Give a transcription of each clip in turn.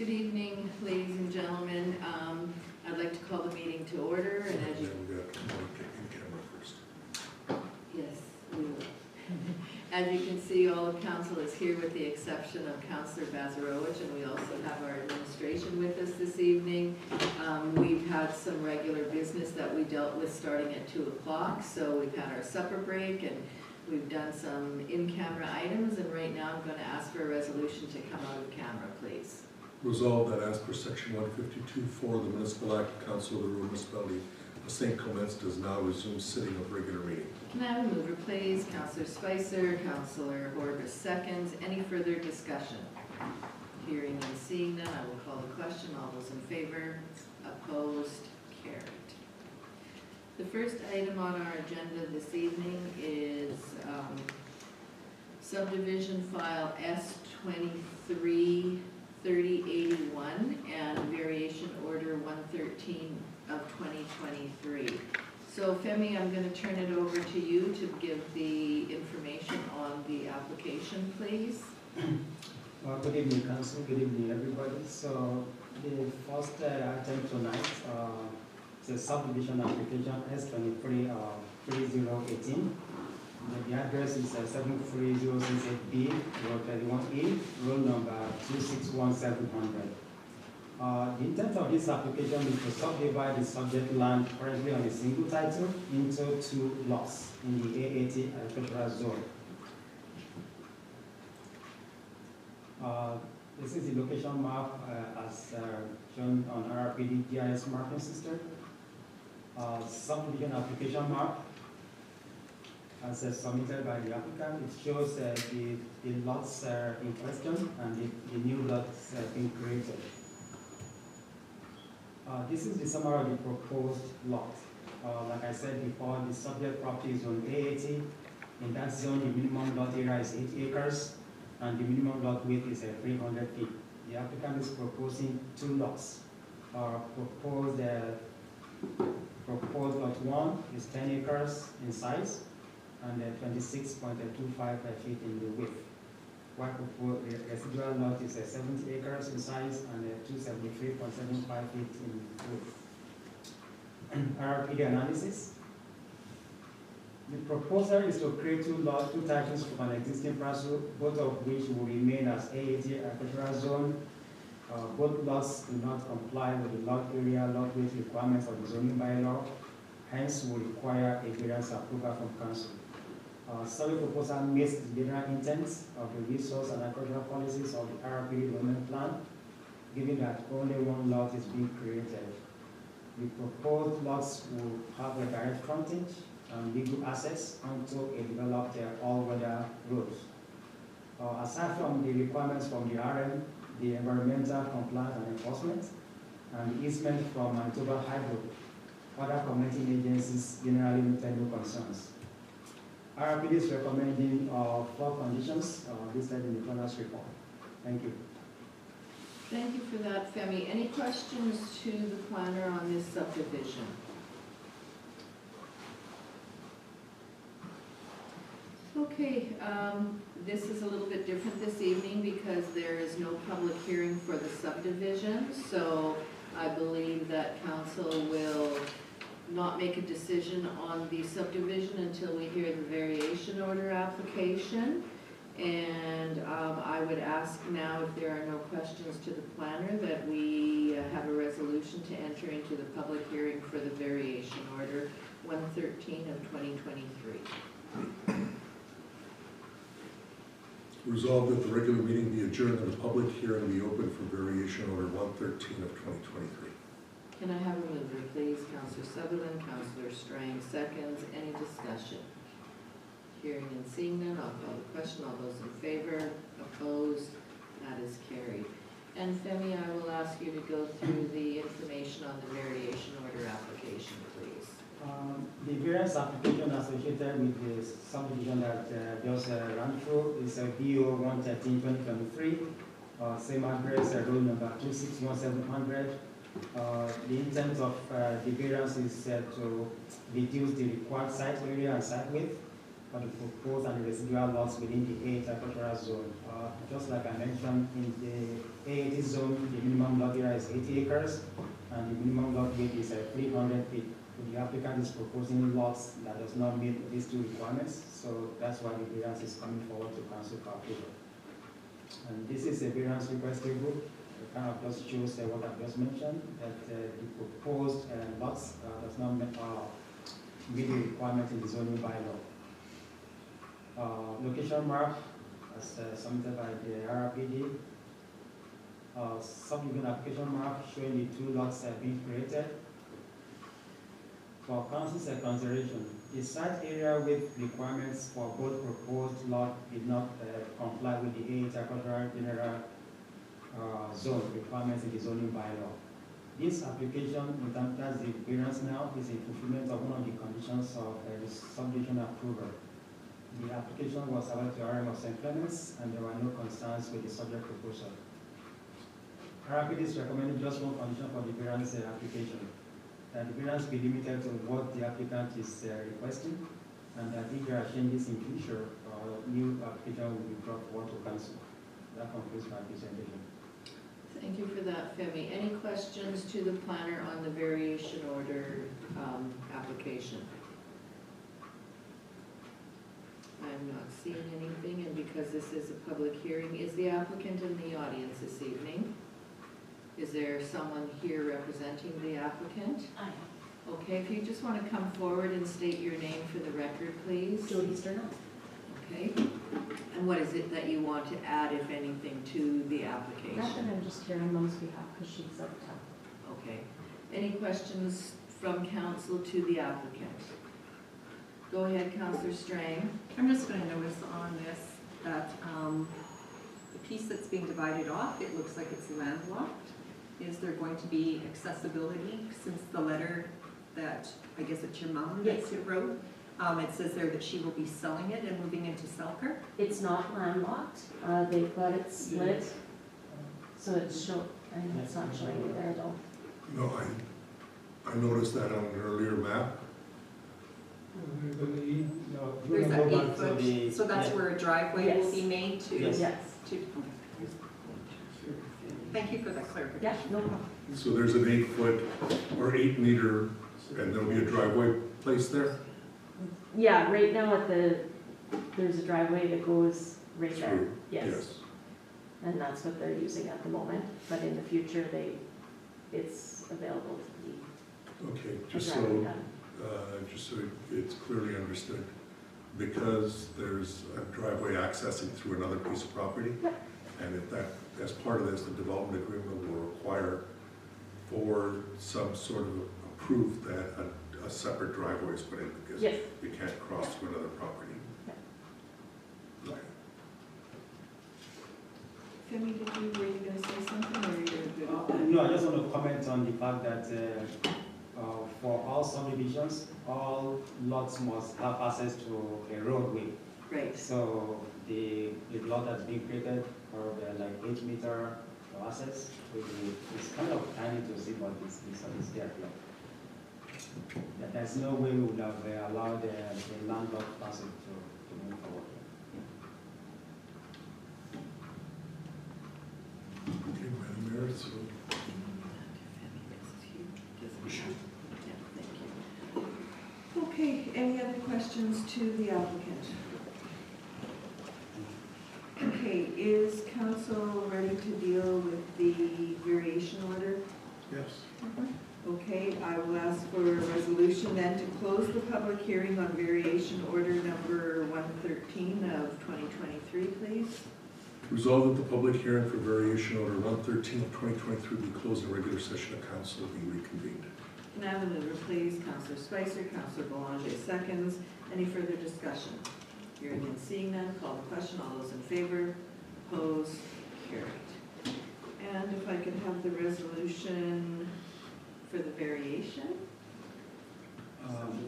Good evening, ladies and gentlemen. I'd like to call the meeting to order, and as you... We got in camera first. Yes, we will. As you can see, all of council is here with the exception of Councillor Bazarowicz, and we also have our administration with us this evening. We've had some regular business that we dealt with starting at 2 o'clock, so we've had our supper break, and we've done some in-camera items, and right now I'm going to ask for a resolution to come out of camera, please. Resolved that as per section 152.4 of the Municipal Act, the Council of the Rural Municipality of St. Clements does now resume sitting of regular meeting. Can I have a mover, please? Councillor Spicer, Councillor Horvis seconds. Any further discussion? Hearing and seeing none, I will call the question. All those in favor? Opposed? Carried. The first item on our agenda this evening is subdivision file S23 3081 and variation order 113 of 2023. So Femi, I'm going to turn it over to you to give the information on the application, please. Good evening, Council. Good evening, everybody. So the first item tonight is a subdivision application S23 3018. The address is 73068B, Road 31A, road number 261700. The intent of this application is to subdivide the subject land currently on a single title into 2 lots in the A80 agricultural zone. This is the location map as shown on RRPD GIS mapping system. Subdivision application map as submitted by the applicant. It shows the lots in question and the new lots being created. This is the summary of the proposed lot. Like I said before, the subject property is on A80. In that zone, the minimum lot area is 8 acres and the minimum lot width is 300 feet. The applicant is proposing 2 lots. Proposed lot 1 is 10 acres in size and 26.25 feet in the width. While proposed residual lot is 70 acres in size and 273.75 feet in width. RRPD analysis. The proposal is to create 2 titles from an existing parcel, both of which will remain as A80 agricultural zone. Both lots do not comply with the lot area, lot width requirements of the zoning bylaw, hence will require a variance approval from council. Survey proposal meets the general intent of the resource and agricultural policies of the RRPD development plan, given that only 1 lot is being created. The proposed lots will have a direct frontage and legal access onto a developed all-weather road. Aside from the requirements from the RM, the environmental compliance and enforcement, and the easement from Manitoba Hydro, other commenting agencies generally noted no concerns. RRPD is recommending 4 conditions listed in the planner's report. Thank you. Thank you for that, Femi. Any questions to the planner on this subdivision? Okay, this is a little bit different this evening because there is no public hearing for the subdivision, so I believe that council will not make a decision on the subdivision until we hear the variation order application. And I would ask now, if there are no questions to the planner, that we have a resolution to enter into the public hearing for the variation order 113 of 2023. Resolved that the regular meeting be adjourned and the public hearing be open for variation order 113 of 2023. Can I have a mover, please? Councillor Sutherland, Councillor Strang seconds. Any discussion? Hearing and seeing none, I'll call the question. All those in favor? Opposed? That is carried. And Femi, I will ask you to go through the information on the variation order application, please. The variance application associated with the subdivision that just ran through is a BO 113-2023, same address, road number 261700. The intent of the variance is to reduce the required site area and site width for the proposed and the residual lots within the A8 agricultural zone. Just like I mentioned, in the A80 zone, the minimum lot area is 80 acres, and the minimum lot width is 300 feet. The applicant is proposing lots that does not meet these two requirements, so that's why the variance is coming forward to council for approval. And this is a variance request table. It kind of just shows what I've just mentioned, that the proposed lots does not meet the requirement in the zoning bylaw. Location map as submitted by the RRPD. Subdivision application map showing the two lots being created. For council's consideration, the site area with requirements for both proposed lot did not comply with the A8 agricultural general zone requirements in the zoning bylaw. This application, that's the variance now, is a fulfillment of one of the conditions of the subdivision approval. The application was submitted to RM of St. Clements, and there were no concerns with the subject proposal. RRPD is recommending just one condition for the variance application, that the variance be limited to what the applicant is requesting, and that if there are changes in future, new application will be brought forward to council. That concludes my presentation. Thank you for that, Femi. Any questions to the planner on the variation order application? I'm not seeing anything, and because this is a public hearing, is the applicant in the audience this evening? Is there someone here representing the applicant? I am. Okay, if you just want to come forward and state your name for the record, please. Jody Sterno. Okay. And what is it that you want to add, if anything, to the application? Nothing, I'm just here on Mom's behalf because she's out of town. Okay. Any questions from council to the applicant? Go ahead, Councillor Strang. I'm just going to notice on this that the piece that's being divided off, it looks like it's landlocked. Is there going to be accessibility since the letter that, I guess it's your mom that Yes. you wrote? It says there that she will be selling it and moving into Selkirk. It's not landlocked, they've got it split, so it's I know it's not showing you there though. No, I noticed that on an earlier map. There's that Go 8 back to foot, the- so that's yeah. where a driveway will Yes. be made to. Yes. Yes, Thank you for that clarification. yeah, no problem. So there's an 8-foot or 8 meter, and there'll be a driveway placed there? Yeah, right now there's a driveway that goes right there, Through, yes. And that's what they're using at the moment, but in the future, it's available to be Okay, a just driveway so, done. just so it's clearly understood. Because there's a driveway accessing through another piece of property, Yep. and if that, as part of this, the development agreement will require for some sort of proof that a separate driveway is put in, because Yes. you can't cross to another property. Okay. Femi, were you going to say something, or you're good with that? No, I just want to comment on the fact that for all subdivisions, all lots must have access to a roadway. Great. So the lot that's being created for the like 8 meter access, it's kind of tiny to see, but it's there. There's no way we would have allowed the landlocked parcel to move forward. Okay, Madam Mayor, so Okay, any other questions to the applicant? Okay, is council ready to deal with the variation order? yes. Okay, I will ask for a resolution then to close the public hearing on variation order number 113 of 2023, please. Resolved that the public hearing for variation order 113 of 2023 be closed and regular session of council be reconvened. Can I have a mover, please? Councillor Spicer, Councillor Boulanger seconds. Any further discussion? Hearing and seeing none, call the question. All those in favor? Opposed? Carried. And if I could have the resolution for the variation?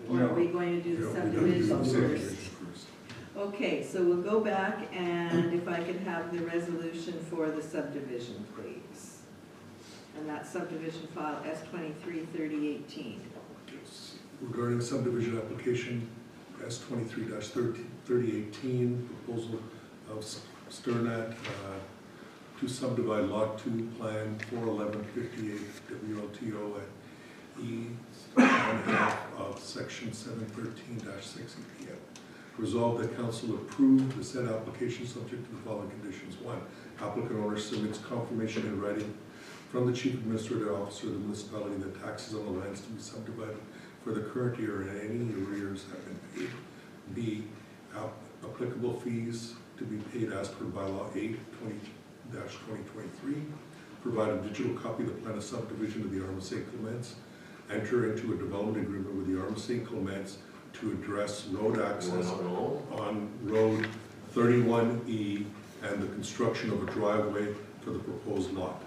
Or are we going to do the Yeah, we gotta do the subdivision subdivision first? first. Okay, so we'll go back, and if I could have the resolution for the subdivision, please. And that subdivision file S-23-3018. Yes. Regarding subdivision application S23-3018, proposal of Sternat to subdivide Lot 2, Plan 41158 WLTO at E1/2 of Section 713-6 EPM. Resolved that council approve the said application subject to the following conditions. 1, applicant owner submits confirmation in writing from the chief administrative officer of the municipality that taxes on the lands to be subdivided for the current year and any arrears have been paid. B, applicable fees to be paid as per bylaw 8/2023. Provide a digital copy of the plan of subdivision of the Arma St. Clements. Enter into a development agreement with the Arma St. Clements to address road access on Road 31E and the construction of a driveway for the proposed lot.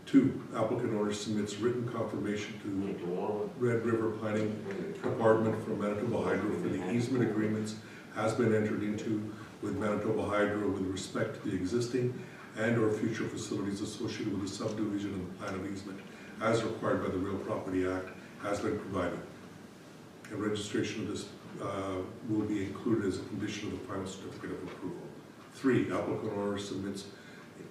2, applicant owner submits written confirmation to Red River Planning Department from Manitoba Hydro for the easement agreements has been entered into with Manitoba Hydro with respect to the existing and or future facilities associated with the subdivision of the plan of easement as required by the Real Property Act has been provided. And registration of this will be included as a condition of the final certificate of approval. 3, applicant owner submits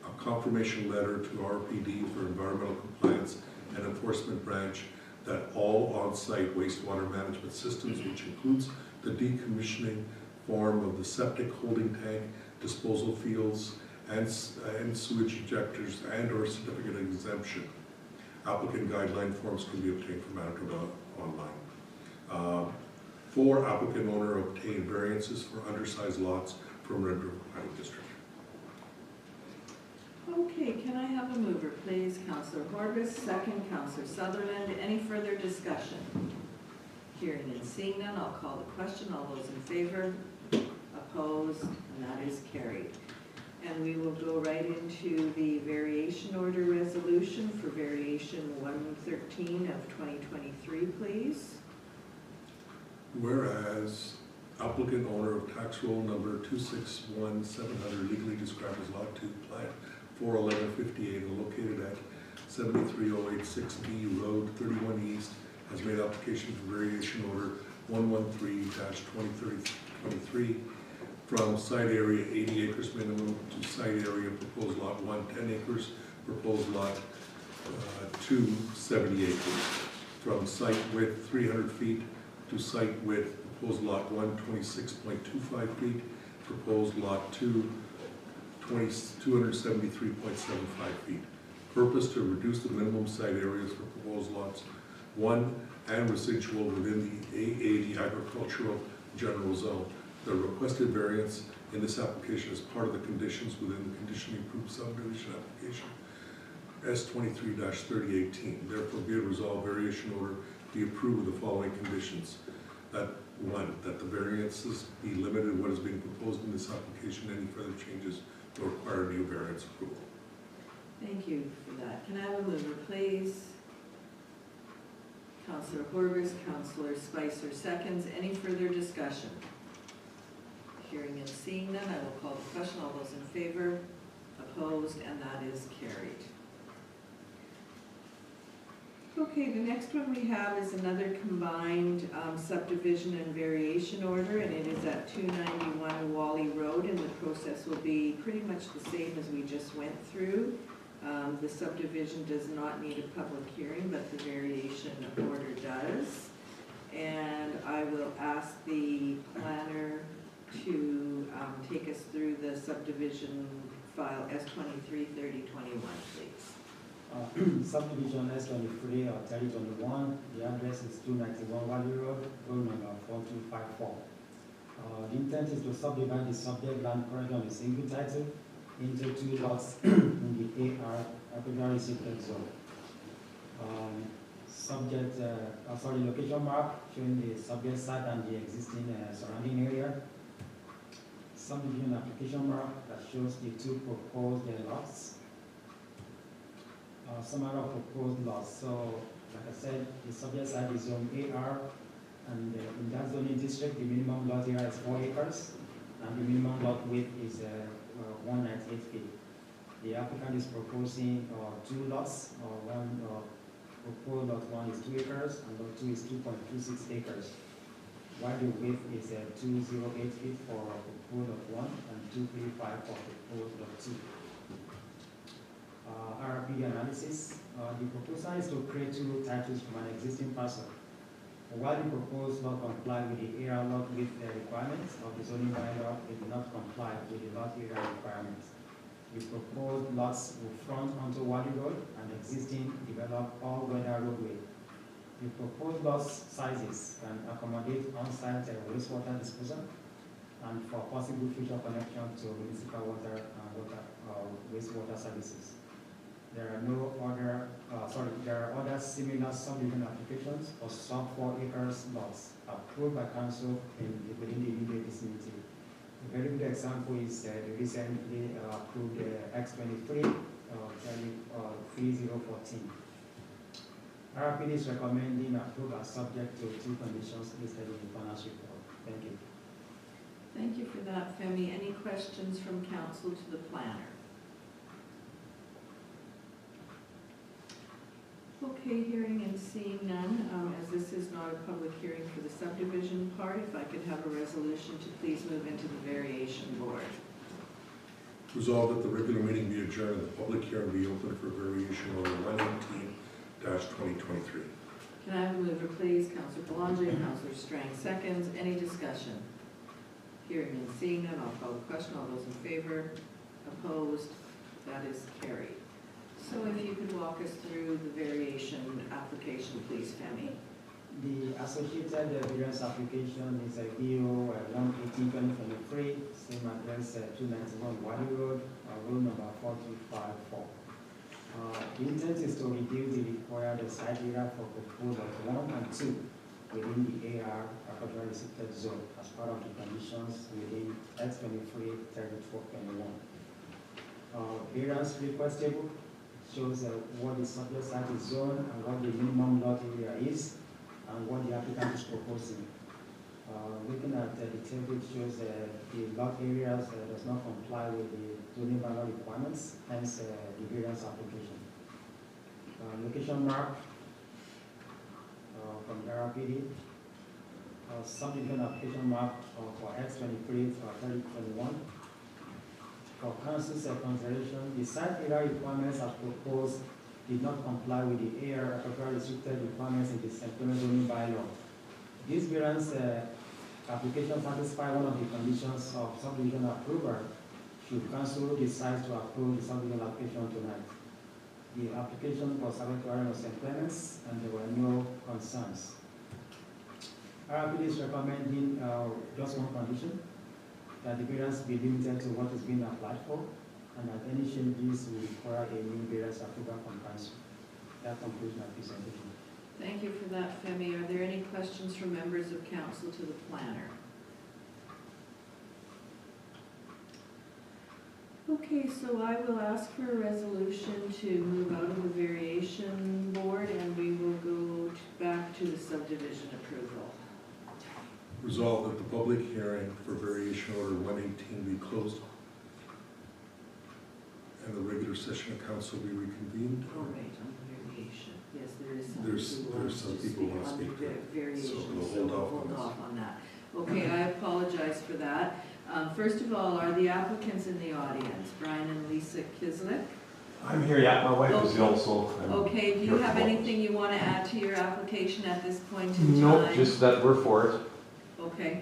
a confirmation letter to RPD for Environmental Compliance and Enforcement Branch that all on-site wastewater management systems, which includes the decommissioning form of the septic holding tank, disposal fields, and sewage injectors and or certificate of exemption. Applicant guideline forms can be obtained from Manitoba Online. 4, applicant owner obtained variances for undersized lots from Red River Planning District. Okay, can I have a mover, please? Councillor Horbis, second, Councillor Sutherland. Any further discussion? Hearing and seeing none, I'll call the question. All those in favor? Opposed? And that is carried. And we will go right into the variation order resolution for variation 113 of 2023, please. Whereas applicant owner of tax roll number 261700 legally described as Lot 2, Plat 41158 and located at 73086B Road 31 East has made application for variation order 113-2023 from site area 80 acres minimum to site area proposed lot 1 10 acres, proposed lot 2 70 acres, from site width 300 feet to site width proposed lot 1 26.25 feet, proposed lot 2 273.75 feet. Purpose to reduce the minimum site areas for proposed lots 1 and residual within the A80 agricultural general zone. The requested variance in this application is part of the conditions within the conditionally approved subdivision application S23-3018. Therefore, be it resolved, variation order be approved with the following conditions. That 1, that the variances be limited to what is being proposed in this application. Any further changes will require new variance approval. Thank you for that. Can I have a mover, please? Councillor Horbis, Councillor Spicer seconds. Any further discussion? Hearing and seeing none, I will call the question. All those in favor? Opposed? And that is carried. Okay, the next one we have is another combined subdivision and variation order, and it is at 291 Wally Road, and the process will be pretty much the same as we just went through. The subdivision does not need a public hearing, but the variation order does. And I will ask the planner to take us through the subdivision file S23-3021, please. Subdivision S23 or 3021, the address is 291 Valley Road, road number 4254. The intent is to subdivide the subject land currently on a single title into 2 lots in the AR agricultural restricted zone. Location map showing the subject site and the existing surrounding area. Subdivision application map that shows the 2 proposed lots. Summary of proposed lots. So, like I said, the subject site is zone AR, and in that zoning district, the minimum lot area is 4 acres, and the minimum lot width is 198 feet. The applicant is proposing 2 lots, proposed lot 1 is 2 acres, and lot 2 is 2.26 acres. while the width is 208 feet for proposed lot 1 and 235 for proposed lot 2. RRPD analysis, the proposal is to create two titles from an existing parcel. While the proposed lot comply with the area lot width requirements of the zoning bylaw, it will not comply with the lot area requirements. The proposed lots will front onto Wadi Road, an existing developed all-weather roadway. The proposed lot sizes can accommodate on-site wastewater disposal and for possible future connection to municipal water and wastewater services. There are other similar subdivision applications for sub-4 acres lots approved by council within the immediate vicinity. A very good example is the recently approved X23 3014. RRPD is recommending approval subject to 2 conditions listed in the finance report. Thank you. Thank you for that, Femi. Any questions from council to the planner? Okay, hearing and seeing none, as this is not a public hearing for the subdivision part, if I could have a resolution to please move into the variation board. Resolved that the regular meeting be adjourned and the public hearing be open for variation order 118-2023. Can I have a mover, please? Councillor Belanger, Councillor Strang seconds. Any discussion? Hearing and seeing none, I'll call the question. All those in favor? Opposed? That is carried. So if you could walk us through the variation application, please, Femi. The associated variance application is a BO 118-2023, same address 291 Wadi Road, road number 4254. The intent is to reduce the required site area for proposal 1 and 2 within the AR agricultural restricted zone as part of the conditions within X23-3421. Variance request table shows what the subject site is zone and what the minimum lot area is and what the applicant is proposing. Looking at the table, it shows the lot areas does not comply with the zoning bylaw requirements, hence the variance application. Location map from the RRPD. Subdivision application map for X23 3021. For council's consideration, the site area requirements as proposed did not comply with the AR agricultural restricted requirements in the Central zoning bylaw. This variance application satisfies one of the conditions of subdivision approval should council decide to approve the subdivision application tonight. The application was subject to area of St. Clements and there were no concerns. RRPD is recommending just one condition, that the variance be limited to what is being applied for, and that any changes will require a new variance approval from council. That concludes my presentation. Thank you for that, Femi. Are there any questions from members of council to the planner? Okay, so I will ask for a resolution to move out of the variation board and we will go back to the subdivision approval. Resolved that the public hearing for variation order 118 be closed and the regular session of council be reconvened. Oh, right, on the variation. Yes, there is some There's some people who want to on speak the to it. variation, So we'll so hold we'll off hold on this. off on that. Okay, I apologize for that. First of all, are the applicants in the audience? Brian and Lisa Kislik? I'm here, yeah, my wife is also. Okay, do you have anything you want to add to your application at this point in time? No, just that we're for it. Okay.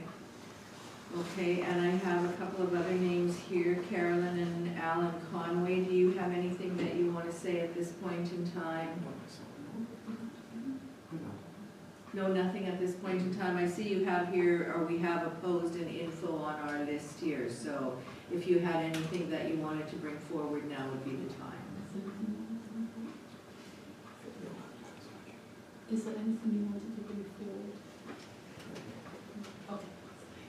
Okay, and I have a couple of other names here, Carolyn and Alan Conway. Do you have anything that you want to say at this point in time? No, nothing at this point in time. I see you have here, or we have opposed and info on our list here. So if you had anything that you wanted to bring forward, now would be the time. Is there anything you wanted to bring forward? Okay.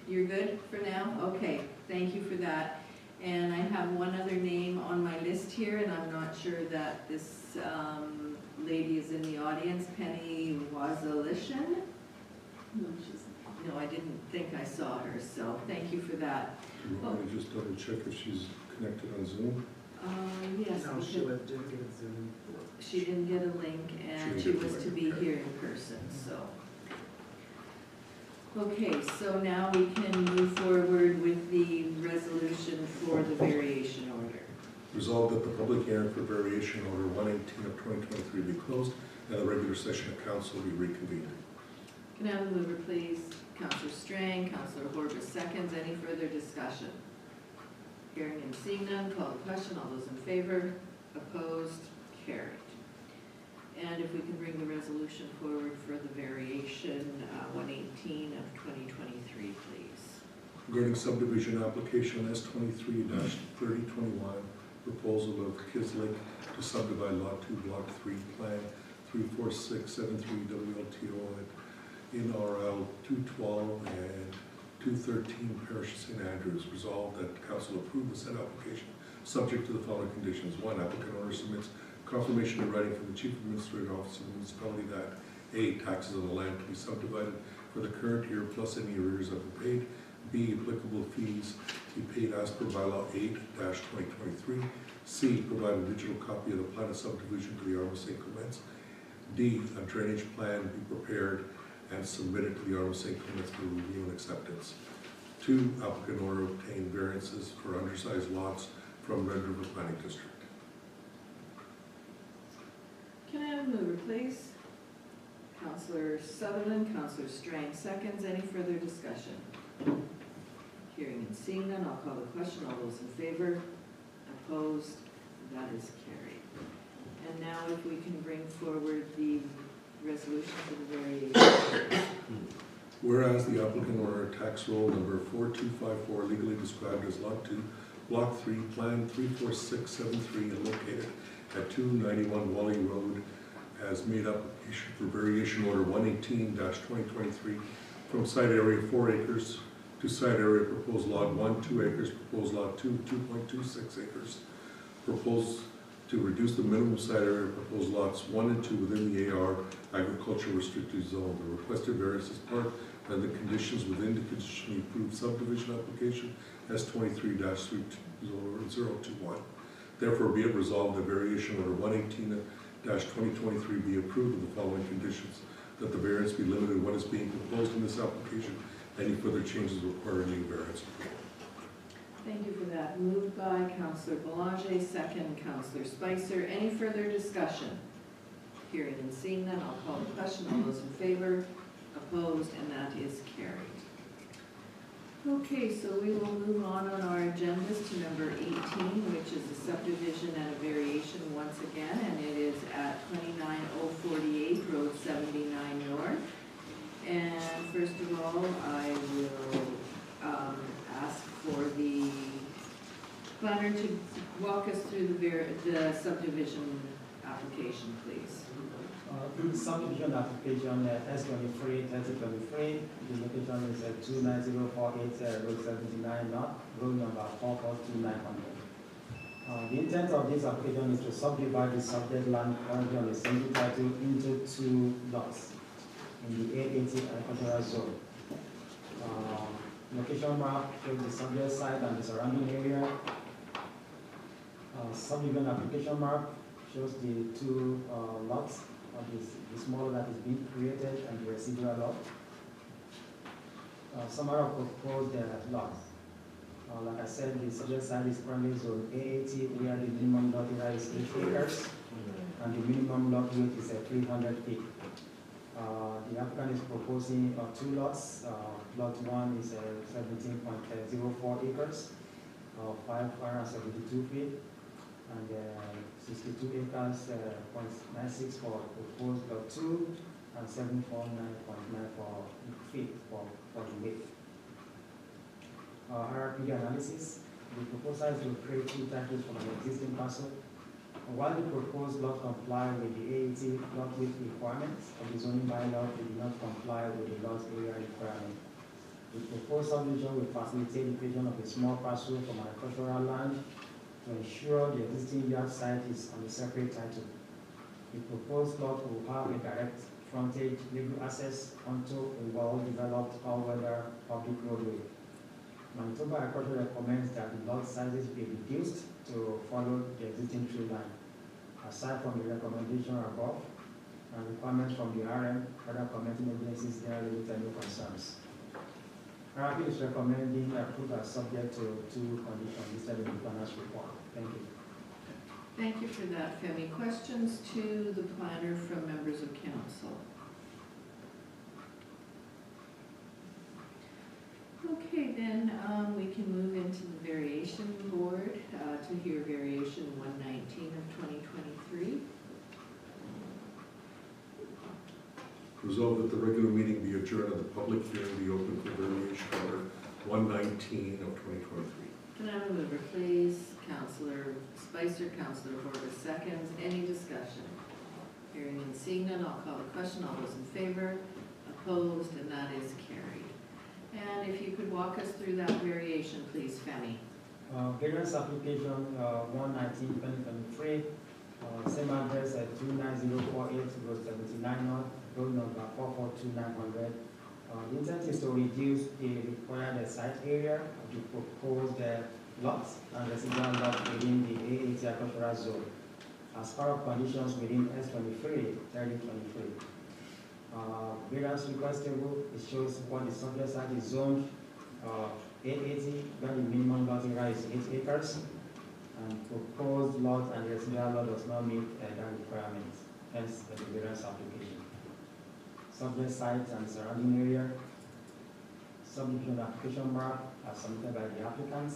You're good for now? Okay, thank you for that. And I have one other name on my list here, and I'm not sure that this lady is in the audience, Penny Wazalishan? No, she's not. No, I didn't think I saw her, so thank you for that. Do you want me to just double check if she's connected on Zoom? Yes, No, she didn't get a Zoom. she didn't get a link, and She she didn't get was the to link, be okay. here in person, so. Okay, so now we can move forward with the resolution for the variation order. Resolved that the public hearing for variation order 118 of 2023 be closed and the regular session of council be reconvened. Can I have a mover, please? Counselor Strang, Counselor Horbis seconds. Any further discussion? Hearing and seeing none, call the question. All those in favor? Opposed? Carried. And if we can bring the resolution forward for the variation 118 of 2023, please. Regarding subdivision application S23-3021, proposal of Kislik to subdivide Lot 2, Block 3, Plan 34673 WLTO in RL 212 and 213 Parish of St. Andrews. Resolved that council approve the said application subject to the following conditions. One, applicant owner submits confirmation in writing from the Chief Administrative Officer of the municipality that A, taxes on the land to be subdivided for the current year plus any arrears that were paid. B, applicable fees to be paid as per bylaw 8-2023. C, provide a digital copy of the plan of subdivision to the Arm of St. Clements. D, a drainage plan be prepared and submitted to the Arm of St. Clements for review and acceptance. 2, applicant owner obtain variances for undersized lots from Red River Planning District. Can I have a mover, please? Counselor Sutherland, Counselor Strang seconds. Any further discussion? Hearing and seeing none, I'll call the question. All those in favor? Opposed? That is carried. And now if we can bring forward the resolution for the variation. Whereas the applicant owner tax roll number 4254 legally described as Lot 2, Block 3, Plan 34673 and located at 291 Wally Road has made application for variation order 118-2023 from site area 4 acres to site area proposed lot 1, 2 acres, proposed lot 2, 2.26 acres. Proposed to reduce the minimum site area proposed lots 1 and 2 within the AR agriculture restricted zone. The requested variance is part of the conditions within the conditionally approved subdivision application S23-3021. Therefore, be it resolved that variation order 118-2023 be approved with the following conditions: that the variance be limited to what is being proposed in this application. Any further changes require a new variance. Thank you for that. Moved by Counselor Boulanger, second Counselor Spicer. Any further discussion? Hearing and seeing none, I'll call the question. All those in favor? Opposed? And that is carried. Okay, so we will move on our agendas to number 18, which is a subdivision and a variation once again, and it is at 29048 Road 79 North. And first of all, I will ask for the planner to walk us through the subdivision application, please. The subdivision application S23-3023, the location is at 29048 Road 79 North, road number 442900. The intent of this application is to subdivide the subject land currently on the single title into 2 lots in the A80 agricultural zone. Location map shows the subject site and the surrounding area. Subdivision application map shows the 2 lots. The small lot is being created and the residual lot. Summary of proposed lots. Like I said, the subject site is currently zone A80, where the minimum lot area is 8 acres and the minimum lot width is 300 feet. The applicant is proposing 2 lots. Lot 1 is 17.04 acres, 572 feet, and 62 acres, 0.96 for proposed lot 2, and 749.94 feet for the width. RRP analysis. The proposal is to create 2 titles from an existing parcel. While the proposed lot comply with the AET lot width requirements of the zoning bylaw, they do not comply with the lot area requirement. The proposed subdivision will facilitate the creation of a small parcel from agricultural land to ensure the existing yard site is on a separate title. The proposed lot will have a direct frontage legal access onto a well-developed all-weather public roadway. Manitoba Agriculture recommends that the lot sizes be reduced to follow the existing tree line. Aside from the recommendation above and requirements from the RM, other commenting agencies there with no concerns. RRP is recommending approval subject to two conditions listed in the planner's report. Thank you. Thank you for that, Femi. Questions to the planner from members of council? Okay, then we can move into the variation board to hear variation 119 of 2023. Resolved that the regular meeting be adjourned and the public hearing be open for variation order 119 of 2023. Can I have a mover, please? Councillor Spicer, Councillor Horbis seconds. Any discussion? Hearing and seeing none, I'll call the question. All those in favor? Opposed? And that is carried. And if you could walk us through that variation, please, Femi. Variance application 119-2023, same address at 29048 Road 79 North, road number 442900. The intent is to reduce the required site area of the proposed lots and residual lot within the A80 agricultural zone as part of conditions within S23-3023. Variance request table, it shows what the subject site is zoned A80, where the minimum lot area is 8 acres, and proposed lot and residual lot does not meet that requirement, hence the variance application. Subject site and surrounding area, subdivision application map as submitted by the applicant.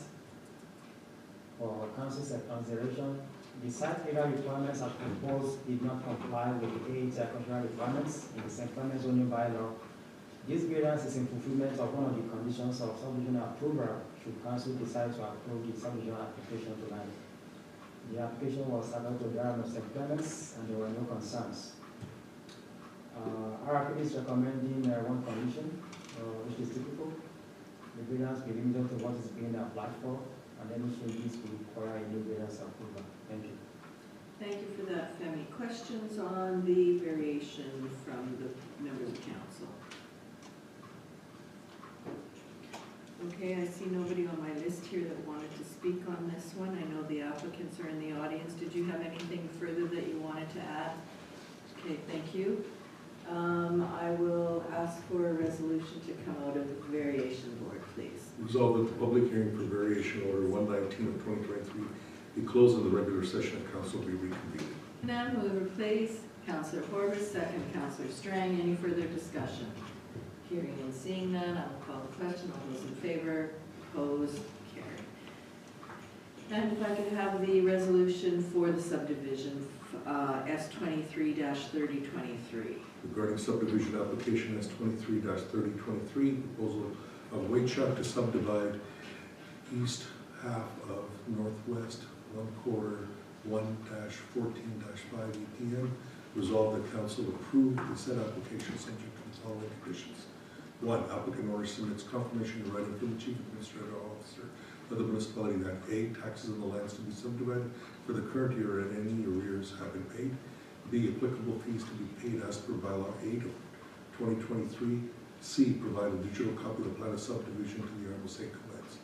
For council's consideration, the site area requirements as proposed did not comply with the A80 agricultural requirements in the St. Clements zoning bylaw. This variance is in fulfillment of one of the conditions of subdivision approval should council decide to approve the subdivision application tonight. The application was submitted to the Area of St. Clements and there were no concerns. RRP is recommending one condition, which is typical. The variance be limited to what is being applied for, and any changes will require a new variance approval. Thank you. Thank you for that, Femi. Questions on the variation from the members of council? Okay, I see nobody on my list here that wanted to speak on this one. I know the applicants are in the audience. Did you have anything further that you wanted to add? Okay, thank you. I will ask for a resolution to come out of the variation board, please. Resolved that the public hearing for variation order 119 of 2023 be closed and the regular session of council be reconvened. Can I have a mover, please? Councillor Horbis, second Councillor Strang. Any further discussion? Hearing and seeing none, I will call the question. All those in favor? Opposed? Carried. And if I could have the resolution for the subdivision S23-3023. Regarding subdivision application S23-3023, proposal of Waychuck to subdivide east half of northwest 1/4 1-14-5 EPM. Resolved that council approve the said application subject to the following conditions. 1, applicant owner submits confirmation in writing from the chief administrative officer of the municipality that A, taxes on the lands to be subdivided for the current year and any arrears have been paid. B, applicable fees to be paid as per bylaw 8 of 2023. C, provide a digital copy of the plan of subdivision to the Arm of St. Clements.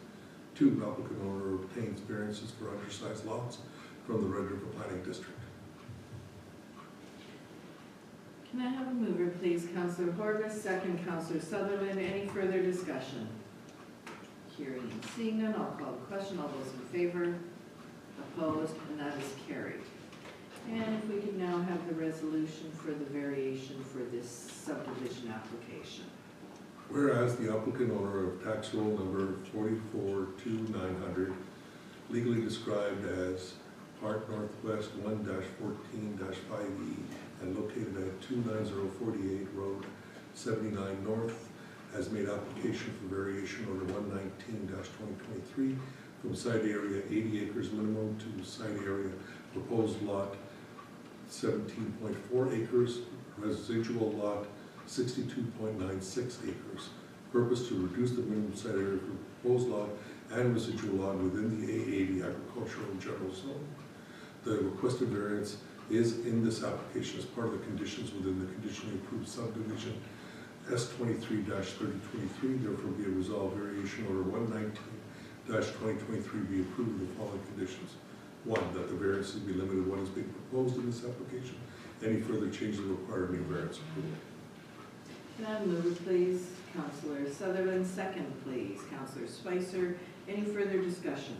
2, applicant owner obtains variances for undersized lots from the Red River Planning District. Can I have a mover, please? Councillor Horbis, second Councillor Sutherland. Any further discussion? Hearing and seeing none, I'll call the question. All those in favor? Opposed? And that is carried. And if we could now have the resolution for the variation for this subdivision application. Whereas the applicant owner of tax roll number 442900, legally described as Part Northwest 1-14-5E and located at 29048 Road 79 North, has made application for variation order 119-2023 from site area 80 acres minimum to site area proposed lot 17.4 acres, residual lot 62.96 acres. Purpose to reduce the minimum site area for proposed lot and residual lot within the A80 agricultural general zone. The requested variance is in this application as part of the conditions within the conditionally approved subdivision S23-3023. Therefore be a resolved variation order 119-2023 be approved with the following conditions. 1, that the variances be limited to what is being proposed in this application. Any further changes require new variance approval. Can I move, please? Counselor Sutherland, second, please. Counselor Spicer, any further discussion?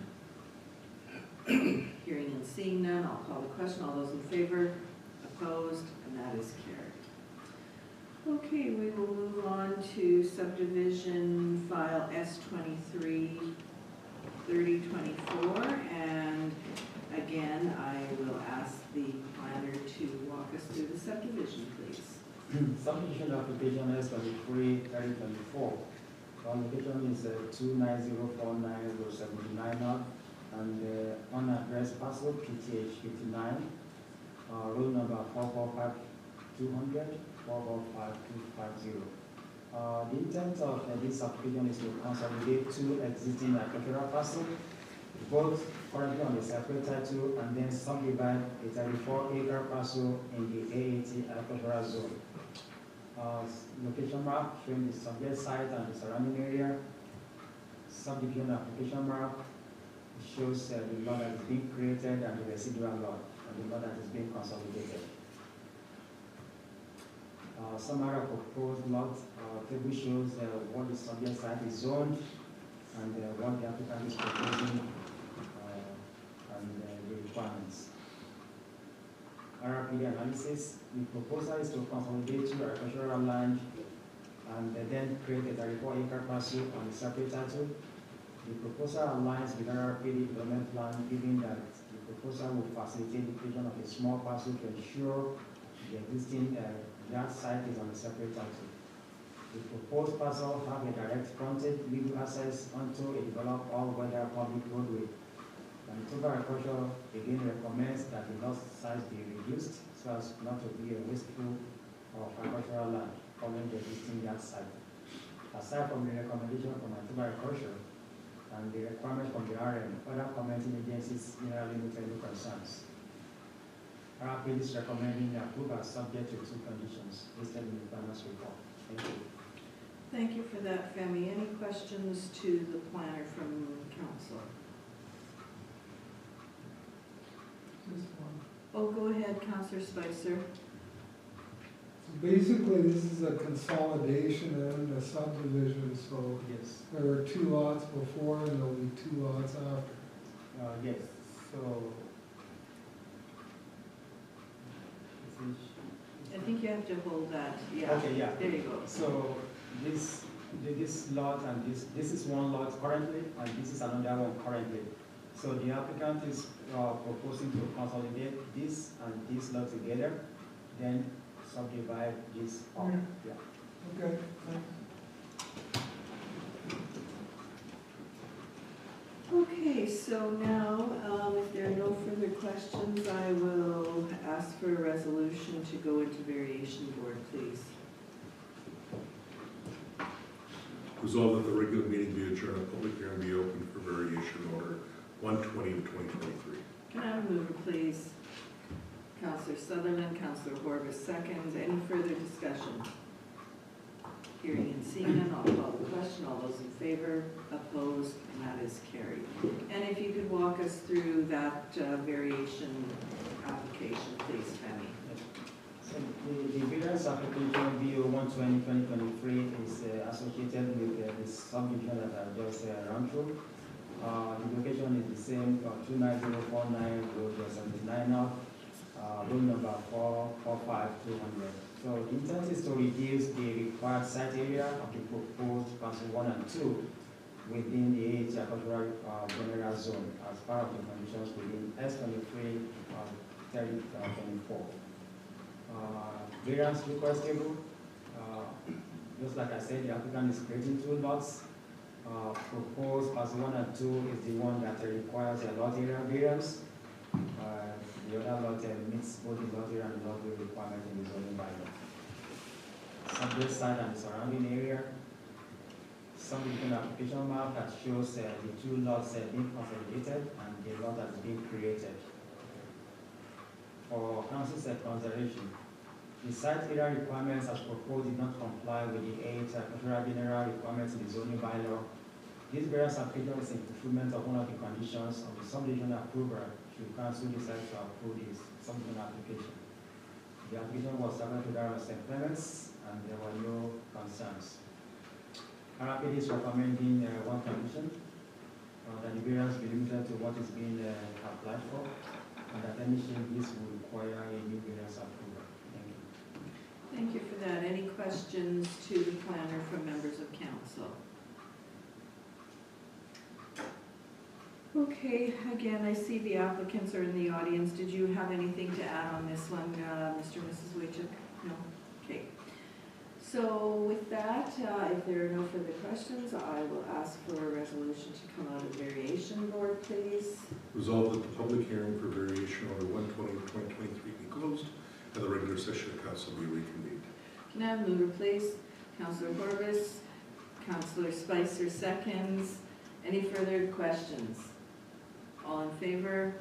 Hearing and seeing none, I'll call the question. All those in favor? Opposed? And that is carried. Okay, we will move on to subdivision file S23 3024, and again, I will ask the planner to walk us through the subdivision, please. Subdivision application S23-3024. Location is 29049-079 North, and unaddressed parcel PTH 59, road number 445200, 445250. The intent of this application is to consolidate two existing agricultural parcels, both currently on the separate title, and then subdivide a 34-acre parcel in the AAT agricultural zone. Location map showing the subject site and the surrounding area. Subdivision application map shows the lot that is being created and the residual lot, and the lot that is being consolidated. Some other proposed lot table shows what the subject site is zoned and what the applicant is proposing and the requirements. RRPD analysis, the proposal is to consolidate two agricultural land and then create a 34-acre parcel on a separate title. The proposal aligns with RRPD development plan, given that the proposal will facilitate the creation of a small parcel to ensure the existing yard site is on a separate title. The proposed parcel have a direct frontage legal access onto a developed all-weather public roadway. And Manitoba Agriculture again recommends that the lot size be reduced so as not to be a wasteful of agricultural land following the existing yard site. Aside from the recommendation from Manitoba Agriculture and the requirement from the RM, other commenting agencies generally noted no concerns. RRPD is recommending approval subject to two conditions listed in the planner's report. Thank you. Thank you for that, Femi. Any questions to the planner from council? Just one. Oh, go ahead, Councillor Spicer. So basically, this is a consolidation and a subdivision, so Yes. there were two lots before and there'll be two lots after. Yes. So. I think you have to hold that, yeah. Okay, yeah. There you go. So this lot and this is one lot currently, and this is another one currently. So the applicant is proposing to consolidate this and this lot together, then subdivide this up. Yeah. Yeah. Okay, thanks. Okay, so now, if there are no further questions, I will ask for a resolution to go into variation board, please. Resolved that the regular meeting be adjourned, a public hearing be open for variation order 120 of 2023. Can I have a mover, please? Councillor Sutherland, Councillor Horvath seconds. Any further discussion? Hearing and seeing none, I'll call the question. All those in favor, opposed, and that is carried. And if you could walk us through that variation application, please, Femi. So the variance application BO 120/2023 is associated with the subdivision that I just ran through. The location is the same, 29049 Road 79 North, road number 445200. So the intent is to reduce the required site area of the proposed parcel 1 and 2 within the AAT agricultural general zone as part of the conditions within S23 3024. Variance requestable. Just like I said, the applicant is creating two lots. Proposed parcel 1 and 2 is the one that requires a lot area variance. The other lot meets both the lot area and the lot area requirement in the zoning bylaw. Subject site and the surrounding area. Subdivision application map that shows the two lots being consolidated and the lot that is being created. For council's consideration, the site area requirements as proposed did not comply with the AAT agricultural general requirements in the zoning bylaw. This variance application is in fulfillment of one of the conditions of the subdivision approval should council decide to approve this subdivision application. The The application was submitted to the Arma St. Clements, and there were no concerns. RAPD is recommending one condition, that the variance be limited to what is being applied for, and that any changes will require a new variance approval. Thank you. Thank you for that. Any questions to the planner from members of council? Okay, again, I see the applicants are in the audience. Did you have anything to add on this one, Mr. and Mrs. Wojcik? No? Okay. So with that, if there are no further questions, I will ask for a resolution to come out of variation board, please. Resolved that the public hearing for variation order 120/2023 be closed and the regular session of council be reconvened. Can I have a mover, please? Councillor Corbis, Councillor Spicer seconds. Any further questions? All in favor?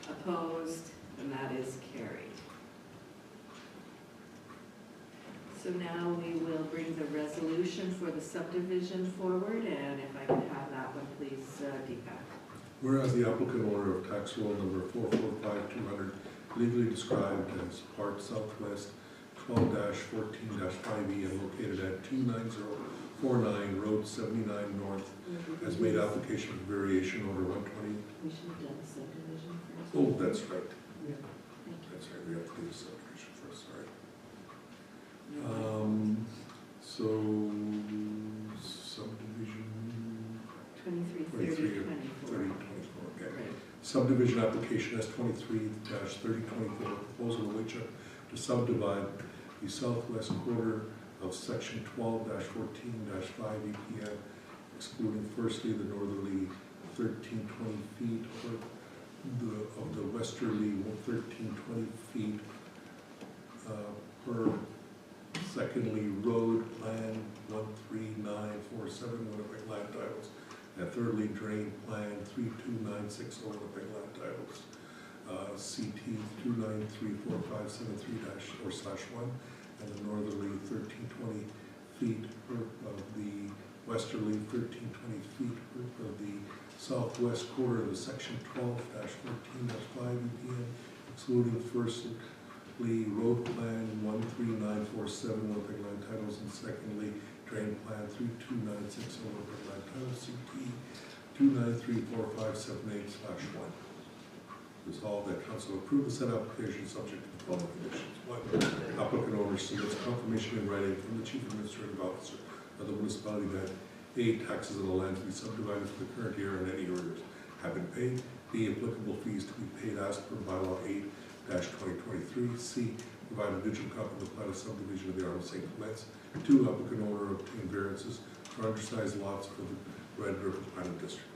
Opposed? And that is carried. So now we will bring the resolution for the subdivision forward, and if I can have that one, please, Deepak. Whereas the applicant owner of tax roll number 445200 legally described as Part Southwest 12-14-5E and located at 29049 Road 79 North has made application for variation order 120. We should have done the subdivision first. Oh, that's right. Thank you. That's right, we have to do the subdivision first, sorry. So, subdivision 23, 23 30, or 24. 30, 24, okay. Right. Subdivision application S23-3024, proposal of which to subdivide the southwest quarter of section 12-14-5 EPN, excluding firstly the northerly 1320 feet of the westerly 1320 feet per secondly road plan 13947 Winnipeg land titles, and thirdly drain plan 32960 Winnipeg land titles, CT 2934573-1, and the northerly 1320 feet of the westerly 1320 feet of the southwest quarter of the section 12-14-5 EPN, excluding firstly road plan 13947 Winnipeg land titles, and secondly drain plan 32960 Winnipeg land titles, CT 2934578-1. Resolved that council approve the said application subject to the following conditions. 1. Applicant owner submits confirmation in writing from the chief administrative officer of the municipality that A, taxes on the land to be subdivided for the current year and any arrears have been paid. B, applicable fees to be paid as per bylaw 8-2023. C, provide a digital copy of the plat of subdivision of the Arma St. Clements. 2, applicant owner obtain variances for undersized lots for the Red River Planning District.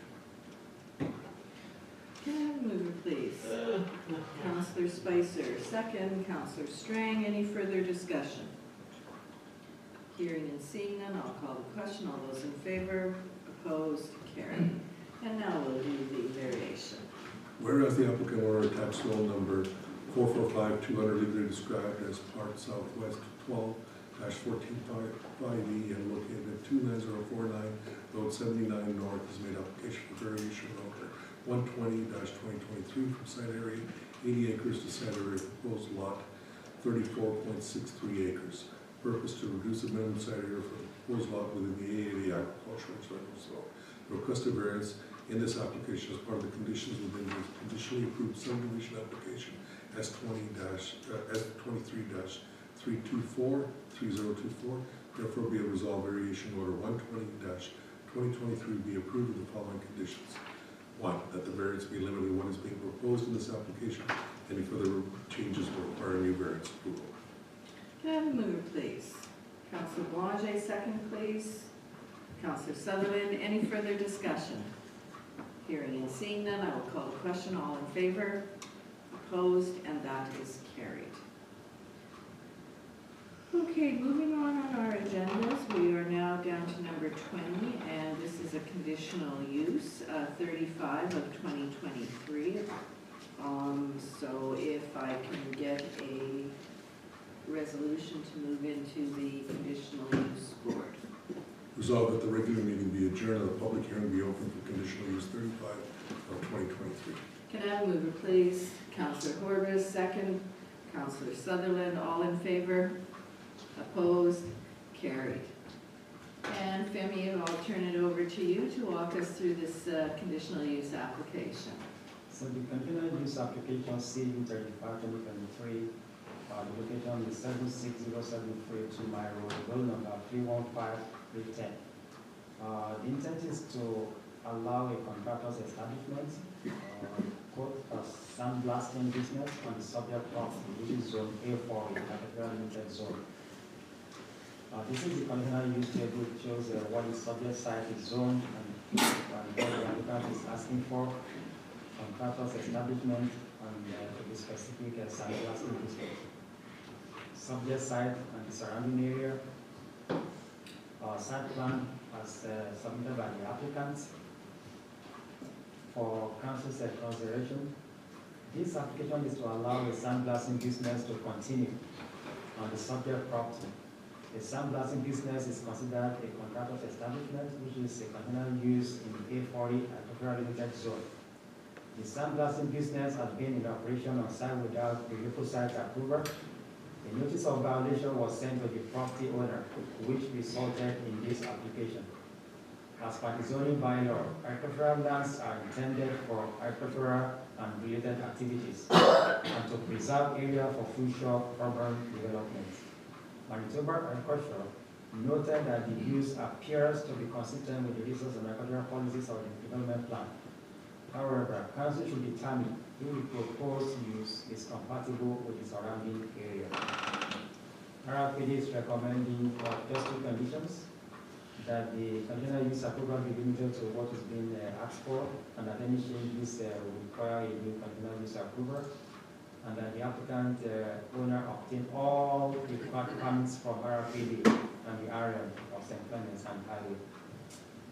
Can I have a mover, please? Councillor Spicer, second. Councillor Strang, any further discussion? Hearing and seeing none, I'll call the question. All those in favor? Opposed? Carried. And now we'll do the variation. Whereas the applicant owner tax roll number 445200 legally described as Part Southwest 12-14-5E and located at 29049 Road 79 North has made application for variation order 120-2023 from site area 80 acres to site area proposed lot 34.63 acres. Purpose to reduce the minimum site area for the proposed lot within the A80 agricultural zone. So, the requested variance in this application as part of the conditions within the conditionally approved subdivision application S20-S23-3024. Therefore, be a resolved variation order 120-2023 be approved with the following conditions. 1. That the variance be limited to what is being proposed in this application. Any further changes will require new variance approval. Can I have a mover, please? Councillor Boulanger, second, please. Councillor Sutherland, any further discussion? Hearing and seeing none, I will call the question. All in favor? Opposed? And that is carried. Okay, moving on our agendas, we are now down to number 20, and this is a conditional use, 35 of 2023. So if I can get a resolution to move into the conditional use board. Resolved that the regular meeting be adjourned and the public hearing be open for conditional use 35 of 2023. Can I have a mover, please? Councillor Corbis, second. Counselor Sutherland, all in favor? Opposed? Carried. And Femi, I'll turn it over to you to walk us through this conditional use application. So the container use application C35-2023, the location is 76073 Mile Road, roll number 315310. The intent is to allow a contractor's establishment, quote, a sandblasting business on the subject property, which is zone A4, a capital limited zone. This is the conditional use table. It shows what the subject site is zoned and what the applicant is asking for. Contractor's establishment and the specific sandblasting business. Subject site and the surrounding area. Site plan as submitted by the applicant for council's consideration. This application is to allow the sandblasting business to continue on the subject property. A sandblasting business is considered a contractor's establishment, which is a conditional use in the A40 agricultural limited zone. The sandblasting business has been in operation on site without the requisite approval. A notice of violation was sent to the property owner, which resulted in this application. As per the zoning bylaw, agricultural lands are intended for agricultural and related activities and to preserve area for future urban development. Manitoba Agriculture noted that the use appears to be consistent with the resource and agricultural policies of the development plan. However, council should determine if the proposed use is compatible with the surrounding area. RRPD is recommending for just two conditions: that the conditional use approval be limited to what is being asked for, and that any changes will require a new conditional use approval, and that the applicant owner obtain all the required permits from RRPD and the area of St. Clements and Highway.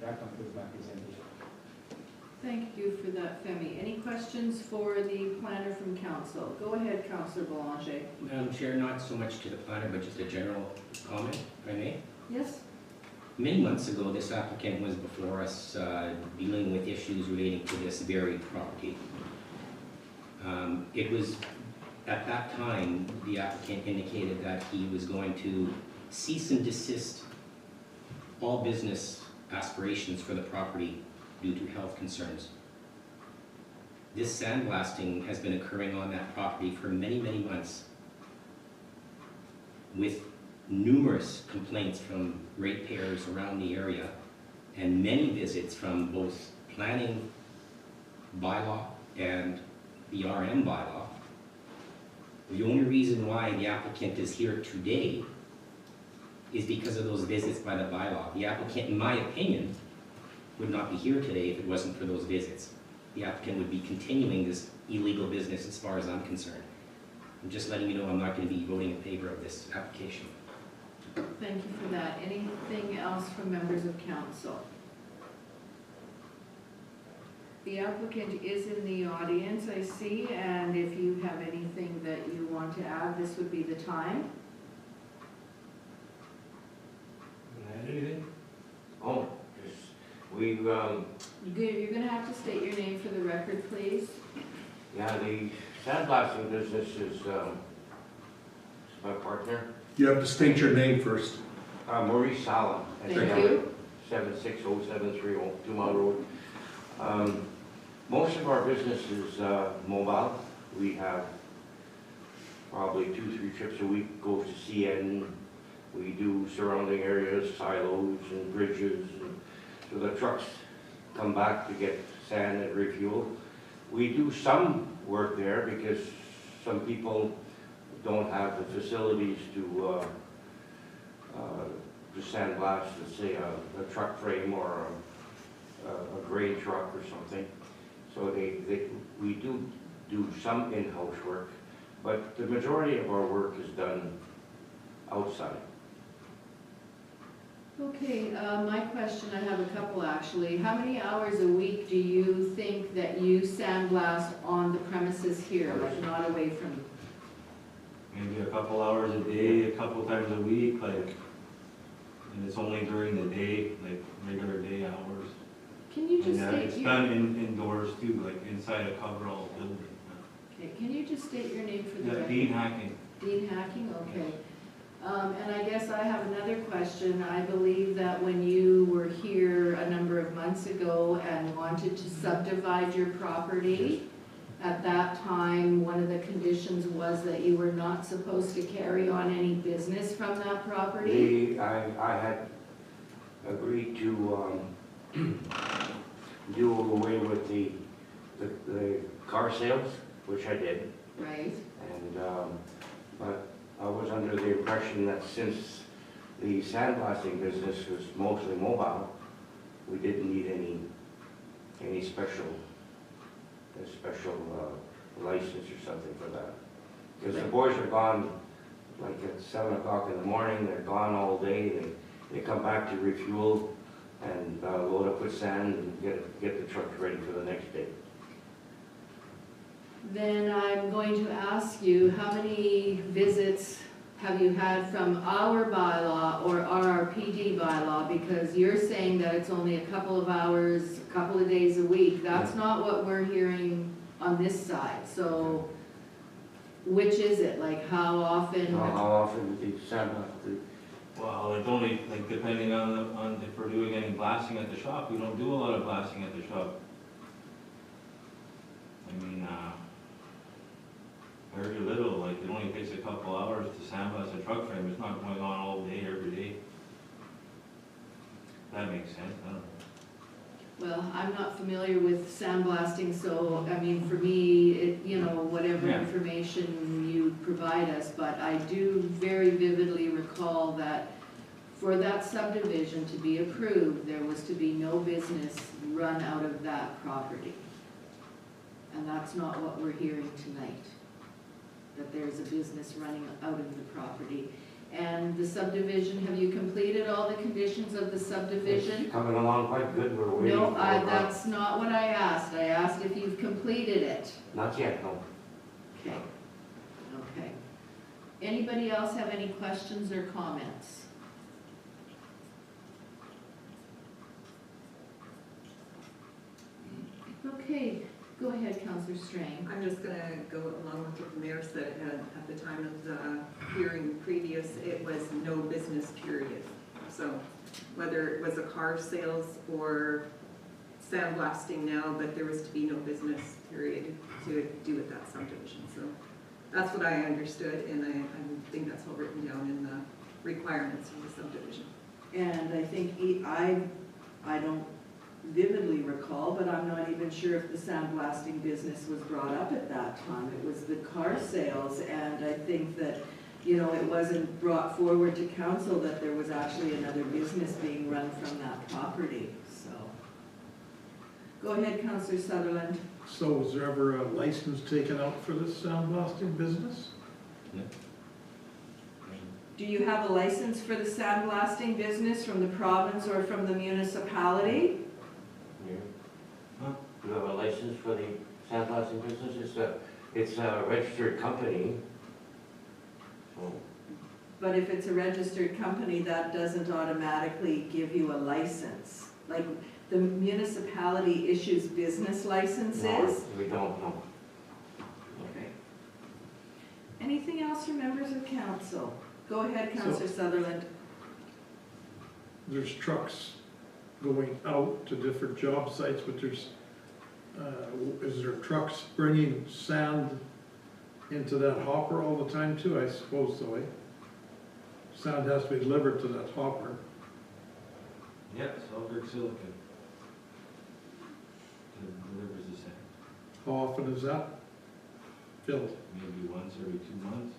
That concludes my presentation. Thank you for that, Femi. Any questions for the planner from council? Go ahead, Councillor Boulanger. Madam Chair, not so much to the planner, but just a general comment, if I may. Yes? Many months ago, this applicant was before us dealing with issues relating to this very property. It was, at that time, the applicant indicated that he was going to cease and desist all business aspirations for the property due to health concerns. This sandblasting has been occurring on that property for many, many months, with numerous complaints from ratepayers around the area and many visits from both planning bylaw and the RM bylaw. The only reason why the applicant is here today is because of those visits by the bylaw. The applicant, in my opinion, would not be here today if it wasn't for those visits. The applicant would be continuing this illegal business as far as I'm concerned. I'm just letting you know I'm not going to be voting in favor of this application. Thank you for that. Anything else from members of council? The applicant is in the audience, I see, and if you have anything that you want to add, this would be the time. Can I add anything? Oh, we've, You're gonna have to state your name for the record, please. yeah, the sandblasting business is my partner, You have to state your name first. Maurice Sala. Thank you. 760-730 2 Mile Road. Most of our business is mobile. We have probably 2-3 trips a week, go to CN. We do surrounding areas, silos and bridges. And so the trucks come back to get sand and refuel. We do some work there because some people don't have the facilities to sandblast, let's say, a truck frame or a grain truck or something. So we do some in-house work, but the majority of our work is done outside. Okay, my question, I have a couple actually. How many hours a week do you think that you sandblast on the premises here, like not away from? Maybe a couple hours a day, a couple times a week, like, and it's only during the day, like regular day hours. Can you just And state it's your? done indoors too, like inside a coverall building. Okay, can you just state your name for the Yeah, record? Dean Hacking. Dean Hacking, okay. And I guess I have another question. I believe that when you were here a number of months ago and wanted to subdivide your property, at that time, one of the conditions was that you were not supposed to carry on any business from that property? I had agreed to, do away with the car sales, which I did. Right, And, but I was under the impression that since the sandblasting business was mostly mobile, we didn't need any special license or something for that. Because the boys are gone, like at 7 o'clock in the morning, they're gone all day, they come back to refuel and load up with sand and get the trucks ready for the next day. then I'm going to ask you, how many visits have you had from our bylaw or RRPD bylaw? Because you're saying that it's only a couple of hours, a couple of days a week. That's not what we're hearing on this side. So which is it? Like how often? How often did the sandblasting? Well, it's only, like, depending on if we're doing any blasting at the shop, we don't do a lot of blasting at the shop. I mean, very little, like, it only takes a couple hours to sandblast a truck frame, it's not going on all day, every day. That makes sense, I don't know. Well, I'm not familiar with sandblasting, so, I mean, for me, it, you know, whatever Yeah. information you provide us, but I do very vividly recall that for that subdivision to be approved, there was to be no business run out of that property. And that's not what we're hearing tonight, that there's a business running out of the property. And the subdivision, have you completed all the conditions of the subdivision? It's coming along quite good, we're waiting No, for that's not what I asked. I asked if you've completed it. Not yet, no. Okay. Okay. Anybody else have any questions or comments? Okay, go ahead, Councillor Strain. I'm just gonna go along with what the mayor said at the time of the hearing previous, it was no business period. So whether it was a car sales or sandblasting now, but there was to be no business period to do with that subdivision. So that's what I understood, and I think that's all written down in the requirements of the subdivision. And I think I don't vividly recall, but I'm not even sure if the sandblasting business was brought up at that time. It was the car sales, and I think that, you know, it wasn't brought forward to council that there was actually another business being run from that property, so. Go ahead, Councillor Sutherland. So was there ever a license taken out for this sandblasting business? Do you have a license for the sandblasting business from the province or from the municipality? Yeah. You have a license for the sandblasting business? It's a registered company. So, But if it's a registered company, that doesn't automatically give you a license. Like, the municipality issues business licenses? no, we don't know. Okay. Anything else from members of council? Go ahead, Councillor Sutherland. There's trucks going out to different job sites, but there's, is there trucks bringing sand into that hopper all the time too? I suppose so, eh? Sand has to be delivered to that hopper. Yeah, Selkirk Silicon. Delivers the sand, How often is that filled? maybe once every 2 months.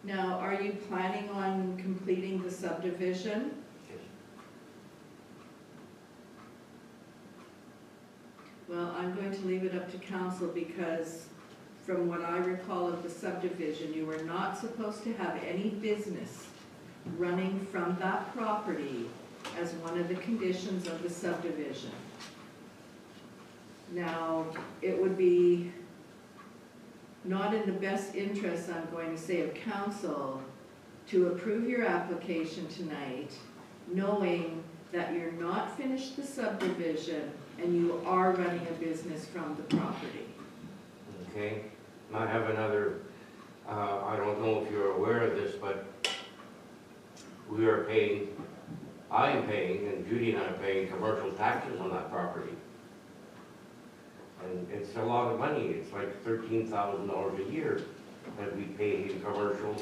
Now, are you planning on completing the subdivision? Yes. Well, I'm going to leave it up to council because from what I recall of the subdivision, you were not supposed to have any business running from that property as one of the conditions of the subdivision. Now, it would be not in the best interest, I'm going to say, of council to approve your application tonight, knowing that you're not finished the subdivision and you are running a business from the property. Okay, and I have another, I don't know if you're aware of this, but we are paying, I am paying, and Judy and I are paying commercial taxes on that property. And it's a lot of money, it's like $13,000 a year that we pay in commercial